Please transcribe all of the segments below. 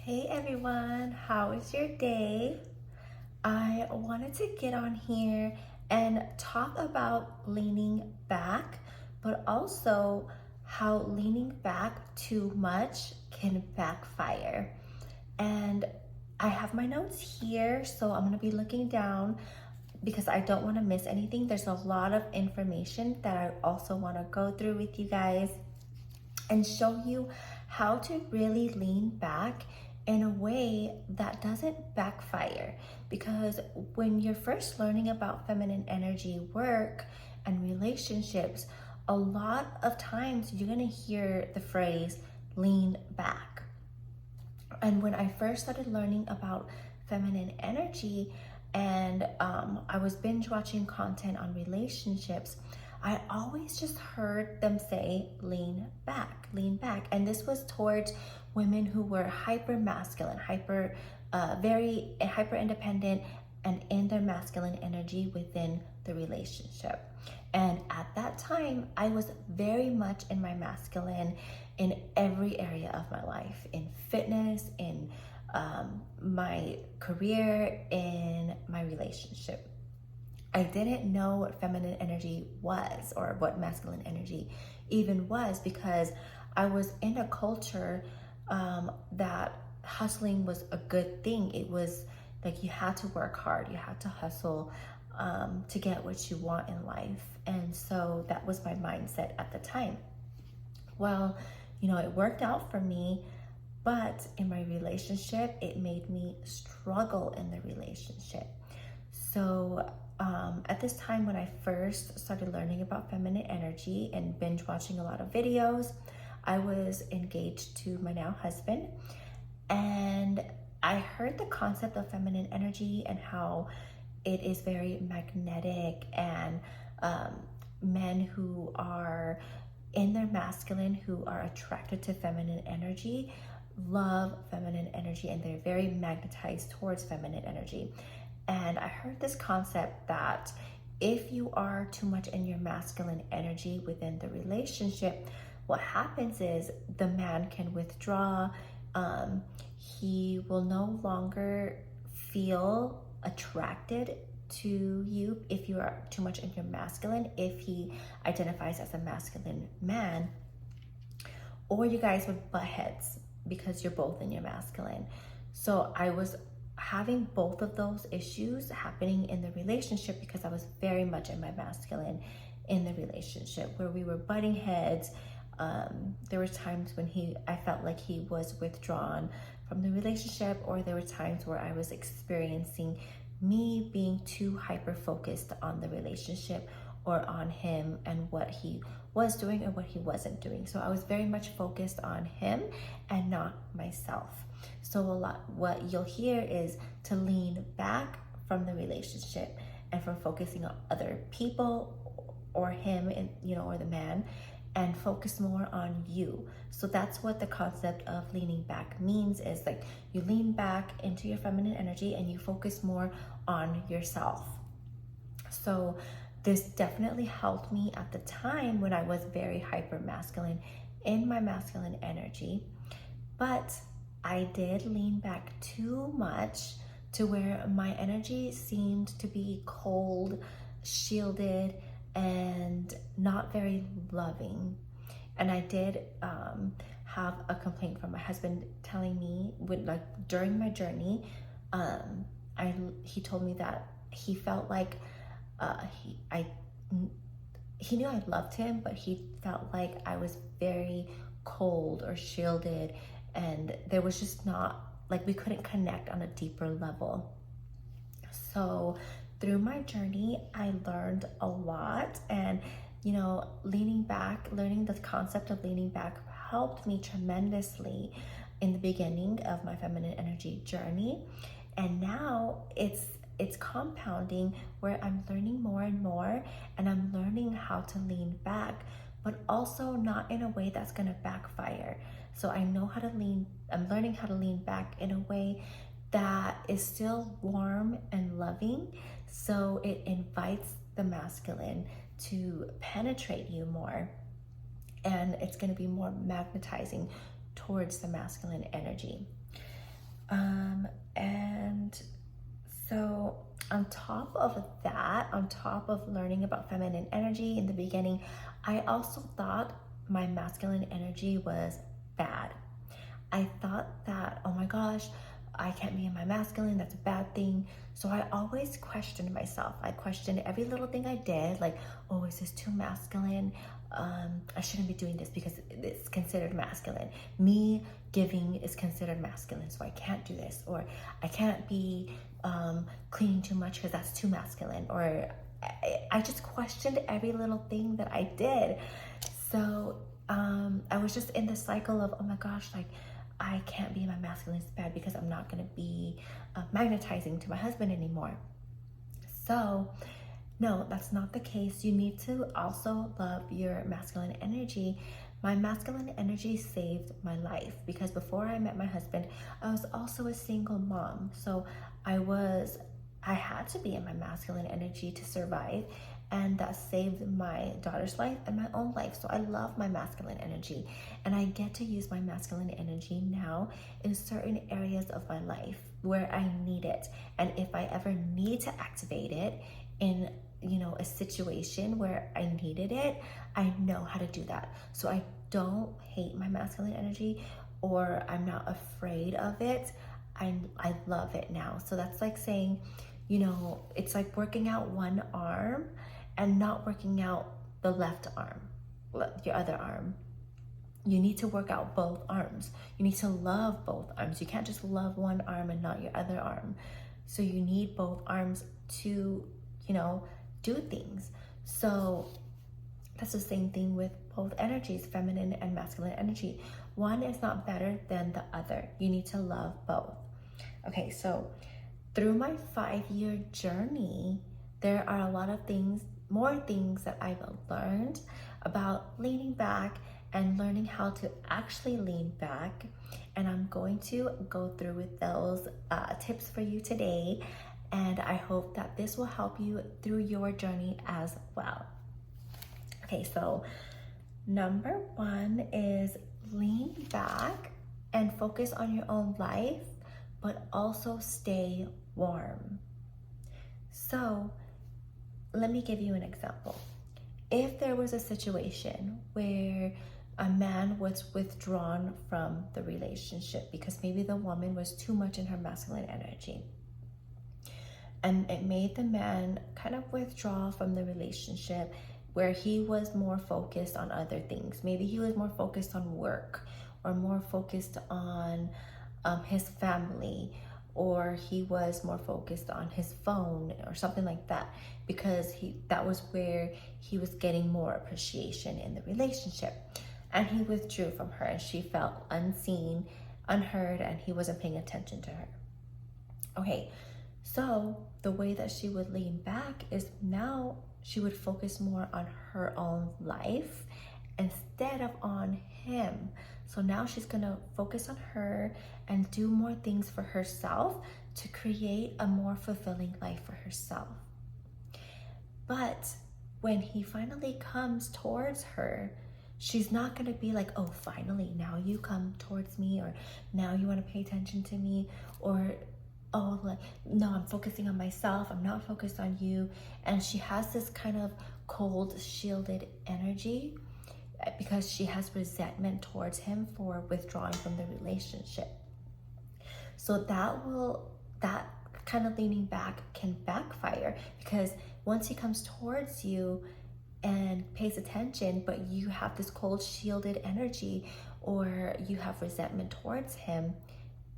Hey everyone, how is your day? I wanted to get on here and talk about leaning back, but also how leaning back too much can backfire. And I have my notes here, so I'm going to be looking down because I don't want to miss anything. There's a lot of information that I also want to go through with you guys and show you how to really lean back in a way that doesn't backfire. Because when you're first learning about feminine energy work and relationships, a lot of times you're gonna hear the phrase lean back. And when I first started learning about feminine energy and I was binge watching content on relationships, I always just heard them say lean back, lean back. And this was towards women who were hyper masculine, very hyper independent and in their masculine energy within the relationship. And at that time, I was very much in my masculine in every area of my life, in fitness, in my career, in my relationship. I didn't know what feminine energy was or what masculine energy even was because I was in a culture that hustling was a good thing. It was like you had to work hard, you had to hustle to get what you want in life. And so that was my mindset at the time. Well, it worked out for me, but in my relationship, it made me struggle in the relationship. So at this time, when I first started learning about feminine energy and binge watching a lot of videos, I was engaged to my now husband, and I heard the concept of feminine energy and how it is very magnetic, and men who are in their masculine, who are attracted to feminine energy, love feminine energy, and they're very magnetized towards feminine energy. And I heard this concept that if you are too much in your masculine energy within the relationship, what happens is the man can withdraw. He will no longer feel attracted to you if you are too much in your masculine, if he identifies as a masculine man, or you guys would butt heads because you're both in your masculine. So I was having both of those issues happening in the relationship because I was very much in my masculine in the relationship where we were butting heads. There were times when I felt like he was withdrawn from the relationship, or there were times where I was experiencing me being too hyper focused on the relationship or on him and what he was doing or what he wasn't doing. So I was very much focused on him and not myself. So a lot what you'll hear is to lean back from the relationship and from focusing on other people or him and or the man, and focus more on you. So that's what the concept of leaning back means, is like you lean back into your feminine energy and you focus more on yourself. So this definitely helped me at the time when I was very hyper masculine in my masculine energy. But I did lean back too much to where my energy seemed to be cold, shielded, and not very loving. And I did have a complaint from my husband telling me, during my journey, he told me that he felt like he knew I loved him, but he felt like I was very cold or shielded, and there was just not, like, we couldn't connect on a deeper level. So through my journey, I learned a lot, and leaning back, learning the concept of leaning back helped me tremendously in the beginning of my feminine energy journey. And now it's compounding where I'm learning more and more, and I'm learning how to lean back, but also not in a way that's going to backfire. So I'm learning how to lean back in a way that is still warm and loving, so it invites the masculine to penetrate you more, and it's going to be more magnetizing towards the masculine energy. And so on top of that, on top of learning about feminine energy in the beginning, I also thought my masculine energy was bad. I thought that, oh my gosh, I can't be in my masculine, that's a bad thing. So I always questioned myself. I questioned every little thing I did, like, oh, is this too masculine? I shouldn't be doing this because it's considered masculine. Me giving is considered masculine, so I can't do this. Or I can't be cleaning too much because that's too masculine. Or I just questioned every little thing that I did. So I was just in this cycle of, oh my gosh, like, I can't be in my masculine, it's bad because I'm not going to be magnetizing to my husband anymore. So no, that's not the case. You need to also love your masculine energy. My masculine energy saved my life because before I met my husband, I was also a single mom. So I had to be in my masculine energy to survive, and that saved my daughter's life and my own life. So I love my masculine energy, and I get to use my masculine energy now in certain areas of my life where I need it. And if I ever need to activate it in a situation where I needed it, I know how to do that. So I don't hate my masculine energy, or I'm not afraid of it. I love it now. So that's like saying, it's like working out one arm and not working out the left arm, your other arm. You need to work out both arms. You need to love both arms. You can't just love one arm and not your other arm. So you need both arms to, do things. So that's the same thing with both energies, feminine and masculine energy. One is not better than the other. You need to love both. Okay, so through my 5-year journey, there are a lot of things, more things that I've learned about leaning back and learning how to actually lean back. And I'm going to go through with those tips for you today. And I hope that this will help you through your journey as well. Okay, so number 1 is lean back and focus on your own life, but also stay warm. So let me give you an example. If there was a situation where a man was withdrawn from the relationship because maybe the woman was too much in her masculine energy, and it made the man kind of withdraw from the relationship where he was more focused on other things. Maybe he was more focused on work, or more focused on his family, or he was more focused on his phone or something like that, because that was where he was getting more appreciation in the relationship. And he withdrew from her, and she felt unseen, unheard, and he wasn't paying attention to her. Okay, so the way that she would lean back is now she would focus more on her own life instead of on him. So now she's gonna focus on her and do more things for herself to create a more fulfilling life for herself. But when he finally comes towards her, she's not gonna be like, oh, finally, now you come towards me, or now you wanna pay attention to me, or oh, like, no, I'm focusing on myself, I'm not focused on you. And she has this kind of cold, shielded energy because she has resentment towards him for withdrawing from the relationship. So that kind of leaning back can backfire, because once he comes towards you and pays attention, but you have this cold, shielded energy, or you have resentment towards him,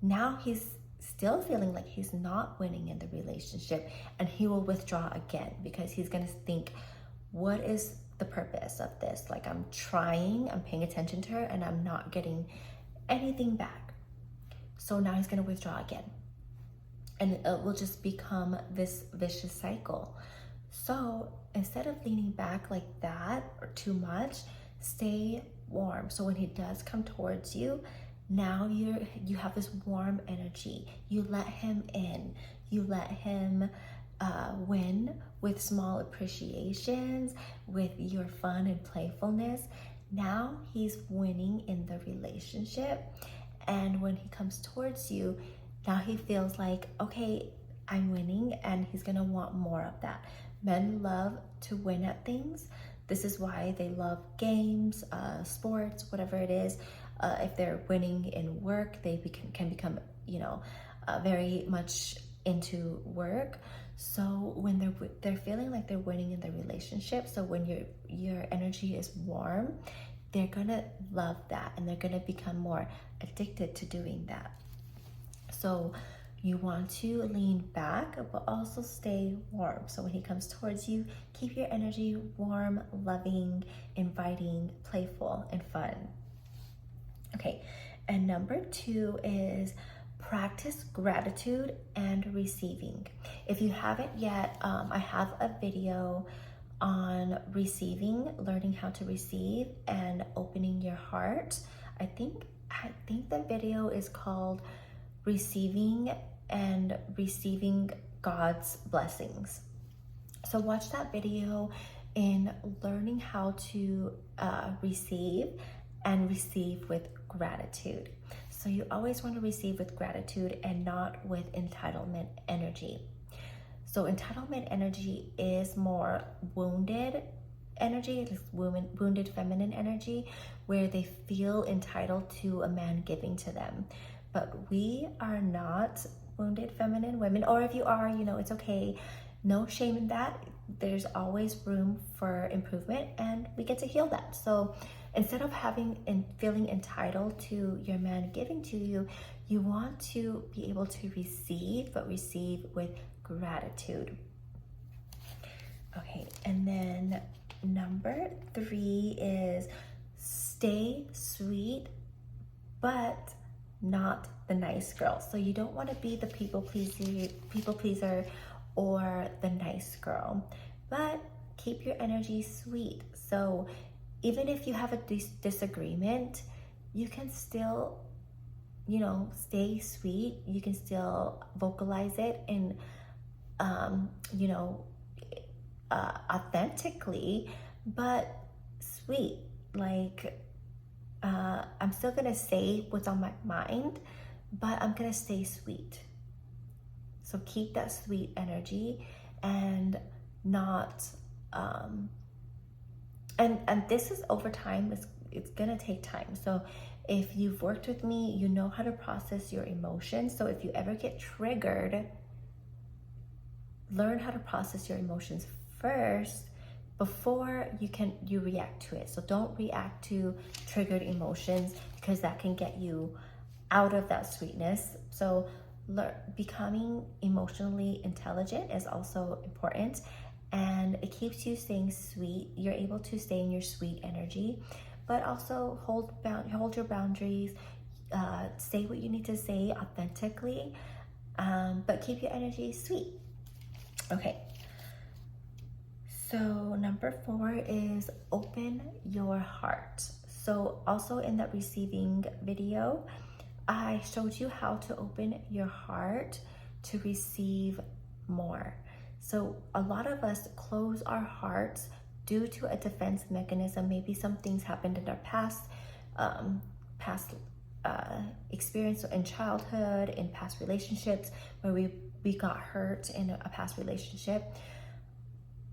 now he's still feeling like he's not winning in the relationship, and he will withdraw again because he's going to think, what is the purpose of this? Like, I'm trying, I'm paying attention to her, and I'm not getting anything back. So now he's going to withdraw again, and it will just become this vicious cycle. So instead of leaning back like that or too much, stay warm. So when he does come towards you, now you have this warm energy. You let him in. You let him win with small appreciations, with your fun and playfulness. Now he's winning in the relationship. And when he comes towards you, Now he feels like, okay, I'm winning, and he's gonna want more of that. Men love to win at things. This is why they love games, sports, whatever it is. If they're winning in work, they can become, very much into work. So when they're feeling like they're winning in their relationship, so when your energy is warm, they're gonna love that, and they're gonna become more addicted to doing that. So you want to lean back, but also stay warm. So when he comes towards you, keep your energy warm, loving, inviting, playful, and fun. Okay, and number 2 is practice gratitude and receiving. If you haven't yet, I have a video on receiving, learning how to receive, and opening your heart. I think the video is called Receiving and Receiving God's Blessings. So watch that video in learning how to receive and receive with gratitude. So you always want to receive with gratitude and not with entitlement energy. So entitlement energy is more wounded energy, it's wounded feminine energy, where they feel entitled to a man giving to them. But we are not wounded feminine women, or if you are, it's okay. No shame in that. There's always room for improvement, and we get to heal that. So instead of having and feeling entitled to your man giving to you, you want to be able to receive, but receive with gratitude. Okay, and then number 3 is stay sweet, but not the nice girl. So you don't want to be the people pleaser or the nice girl, but keep your energy sweet. So even if you have a disagreement, you can still, stay sweet. You can still vocalize it in, authentically, but sweet. Like, I'm still gonna say what's on my mind, but I'm gonna stay sweet. So keep that sweet energy, and not, and this is over time. It's gonna take time. So if you've worked with me, you know how to process your emotions. So if you ever get triggered, learn how to process your emotions first before you react to it. So don't react to triggered emotions, because that can get you out of that sweetness. So becoming emotionally intelligent is also important, and it keeps you staying sweet. You're able to stay in your sweet energy, but also hold your boundaries, say what you need to say authentically, but keep your energy sweet. Okay. So number 4 is open your heart. So also in that receiving video, I showed you how to open your heart to receive more. So a lot of us close our hearts due to a defense mechanism. Maybe some things happened in our past experience in childhood, in past relationships, where we got hurt in a past relationship,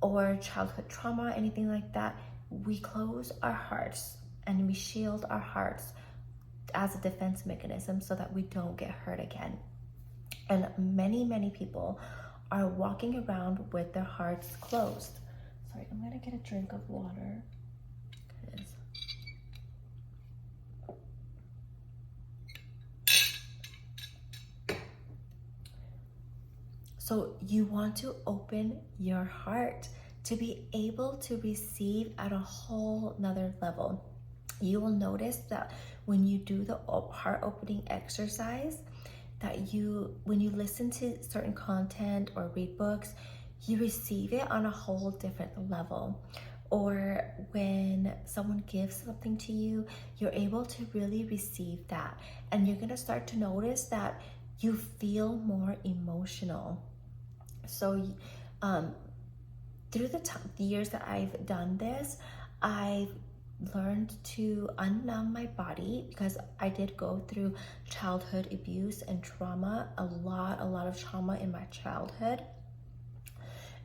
or childhood trauma, anything like that. We close our hearts and we shield our hearts as a defense mechanism so that we don't get hurt again. And many people are walking around with their hearts closed. Sorry, I'm gonna get a drink of water. So you want to open your heart to be able to receive at a whole nother level. You will notice that when you do the heart opening exercise, that when you listen to certain content or read books, you receive it on a whole different level. Or when someone gives something to you, you're able to really receive that. And you're gonna start to notice that you feel more emotional. So through the years that I've done this, I've learned to unnumb my body because I did go through childhood abuse and trauma, a lot of trauma in my childhood.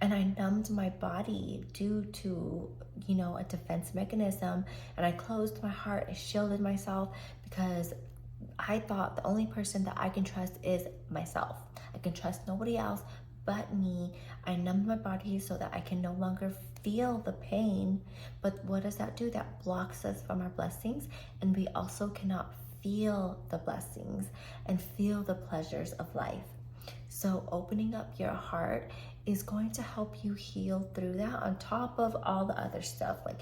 And I numbed my body due to, a defense mechanism. And I closed my heart, I shielded myself because I thought the only person that I can trust is myself. I can trust nobody else but me. I numbed my body so that I can no longer feel the pain. But what does that do? That blocks us from our blessings. And we also cannot feel the blessings and feel the pleasures of life. So opening up your heart is going to help you heal through that, on top of all the other stuff, like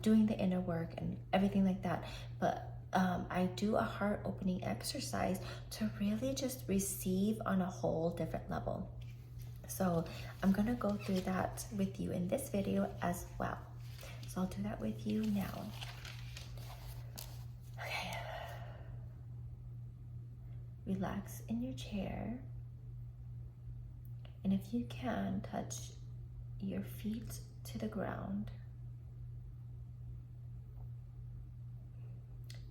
doing the inner work and everything like that. But I do a heart opening exercise to really just receive on a whole different level. So I'm gonna go through that with you in this video as well. So I'll do that with you now. Okay. Relax in your chair. And if you can, touch your feet to the ground.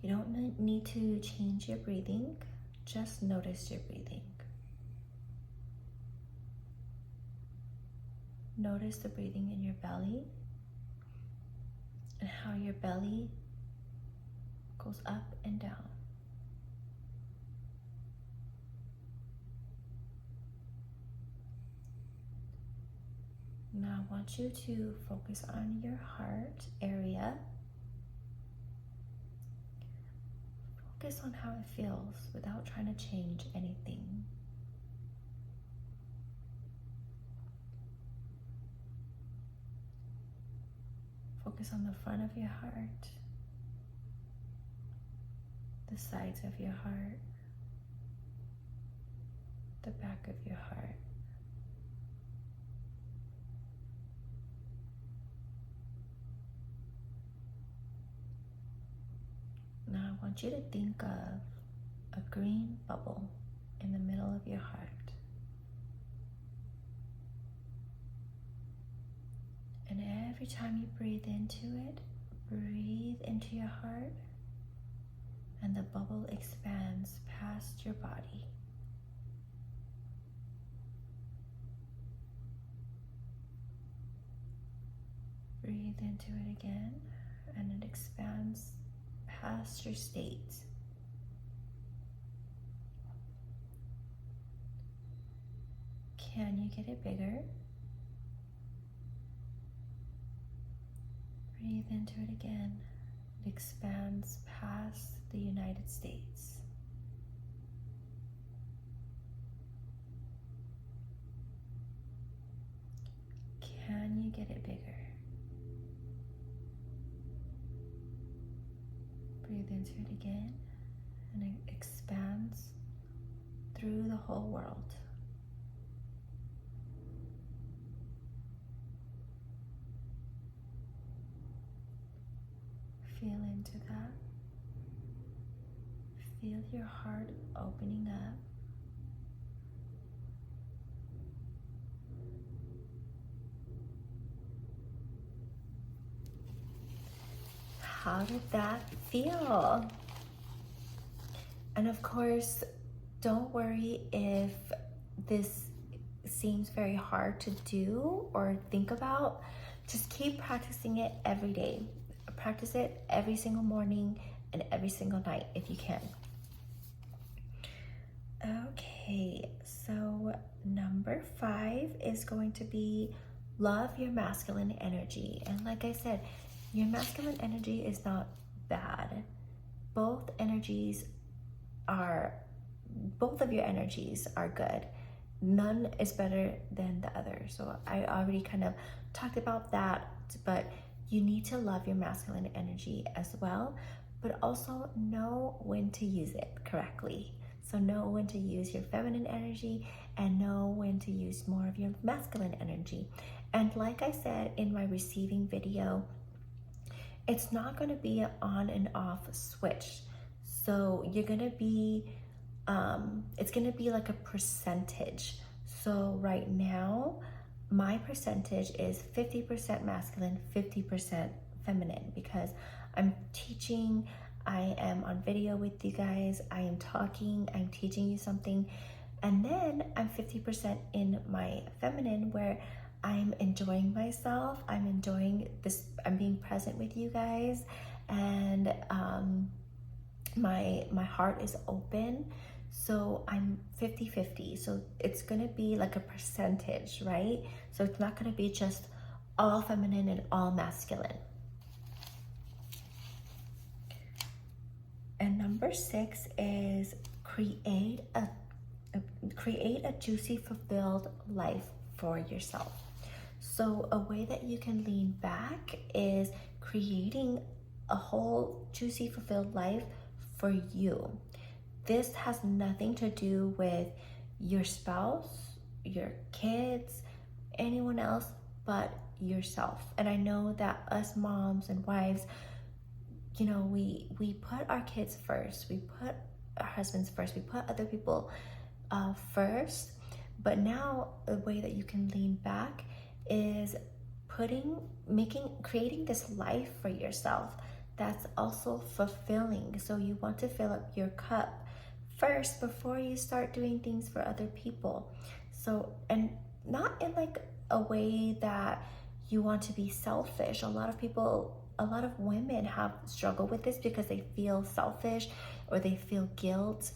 You don't need to change your breathing, just notice your breathing. Notice the breathing in your belly and how your belly goes up and down. Now I want you to focus on your heart area. Focus on how it feels without trying to change anything. Focus on the front of your heart, the sides of your heart, the back of your heart. Now I want you to think of a green bubble in the middle of your heart. And every time you breathe into it, breathe into your heart, and the bubble expands past your body. Breathe into it again, and it expands past your state. Can you get it bigger? Breathe into it again. It expands past the United States. Can you get it bigger? Breathe into it again, and it expands through the whole world. Feel into that. Feel your heart opening up. How did that feel? And of course, don't worry if this seems very hard to do or think about. Just keep practicing it every day. Practice it every single morning and every single night if you can. Okay, so number 5 is going to be love your masculine energy. And like I said, your masculine energy is not bad. Both of your energies are good. None is better than the other. So I already kind of talked about that, but you need to love your masculine energy as well, but also know when to use it correctly. So know when to use your feminine energy and know when to use more of your masculine energy. And like I said in my receiving video, it's not going to be an on and off switch. So you're going to be, it's going to be like a percentage. So right now, my percentage is 50% masculine, 50% feminine, because I'm teaching, I am on video with you guys, I am talking, I'm teaching you something, and then I'm 50% in my feminine, where I'm enjoying myself, I'm enjoying this, I'm being present with you guys, and my heart is open. So I'm 50-50. So it's gonna be like a percentage, right? So it's not gonna be just all feminine and all masculine. And number 6 is create a juicy, fulfilled life for yourself. So a way that you can lean back is creating a whole juicy, fulfilled life for you. This has nothing to do with your spouse, your kids, anyone else but yourself. And I know that us moms and wives, you know, we put our kids first, we put our husbands first, we put other people first. But now the way that you can lean back is creating this life for yourself that's also fulfilling. So you want to fill up your cup first before you start doing things for other people. So, and not in like a way that you want to be selfish. A lot of women have struggled with this because they feel selfish or they feel guilt.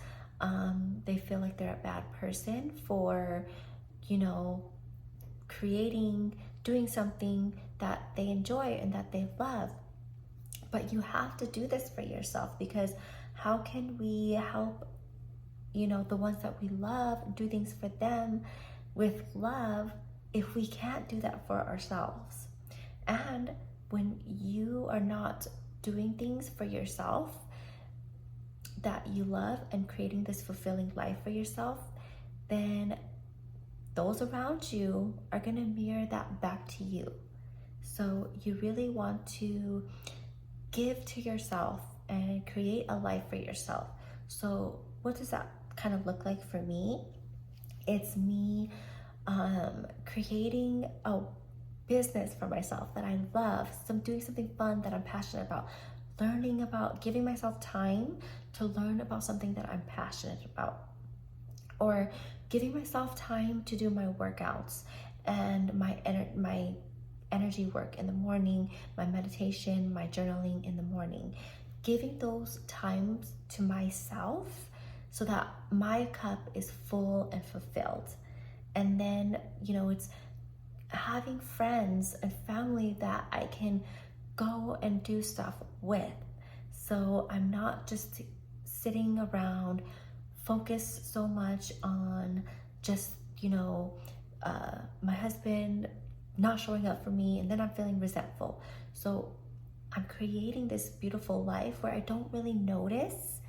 They feel like they're a bad person for, you know, doing something that they enjoy and that they love. But you have to do this for yourself, because how can we help, you know, the ones that we love, do things for them with love if we can't do that for ourselves? And when you are not doing things for yourself that you love and creating this fulfilling life for yourself, then those around you are going to mirror that back to you. So you really want to give to yourself and create a life for yourself. So what does that kind of look like for me? It's me creating a business for myself that I love, doing something fun that I'm passionate about, learning about, giving myself time to learn about something that I'm passionate about, or giving myself time to do my workouts and my energy work in the morning, my meditation, my journaling in the morning, giving those times to myself so that my cup is full and fulfilled. And then, you know, it's having friends and family that I can go and do stuff with. So I'm not just sitting around focused so much on just, you know, my husband not showing up for me, and then I'm feeling resentful. So I'm creating this beautiful life where I don't really notice,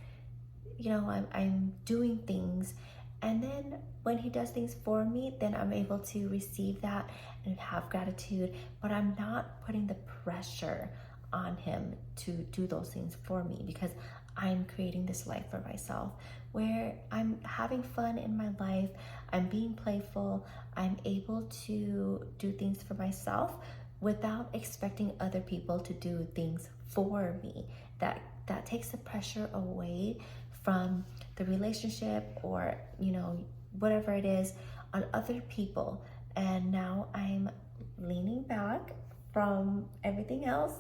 you know, I'm doing things, and then when he does things for me, then I'm able to receive that and have gratitude, but I'm not putting the pressure on him to do those things for me, because I'm creating this life for myself where I'm having fun in my life, I'm being playful, I'm able to do things for myself without expecting other people to do things for me. That takes the pressure away from the relationship, or, you know, whatever it is, on other people. And now I'm leaning back from everything else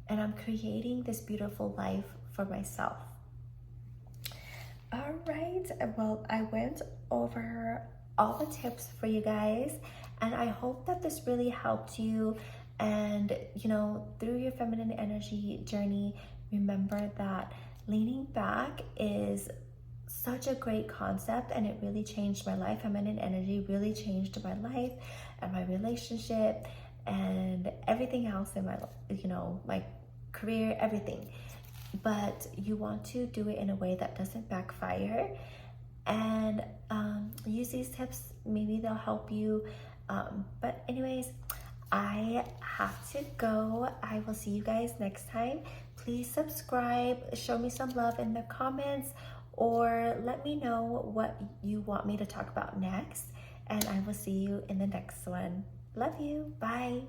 and I'm creating this beautiful life for myself. All right, well, I went over all the tips for you guys, and I hope that this really helped you. And, you know, through your feminine energy journey, remember that leaning back is such a great concept, and it really changed my life. Feminine energy really changed my life and my relationship and everything else in my, you know, my career, everything. But you want to do it in a way that doesn't backfire, and use these tips. Maybe they'll help you. But anyways, I have to go. I will see you guys next time. Please subscribe, show me some love in the comments, or let me know what you want me to talk about next, and I will see you in the next one. Love you. Bye.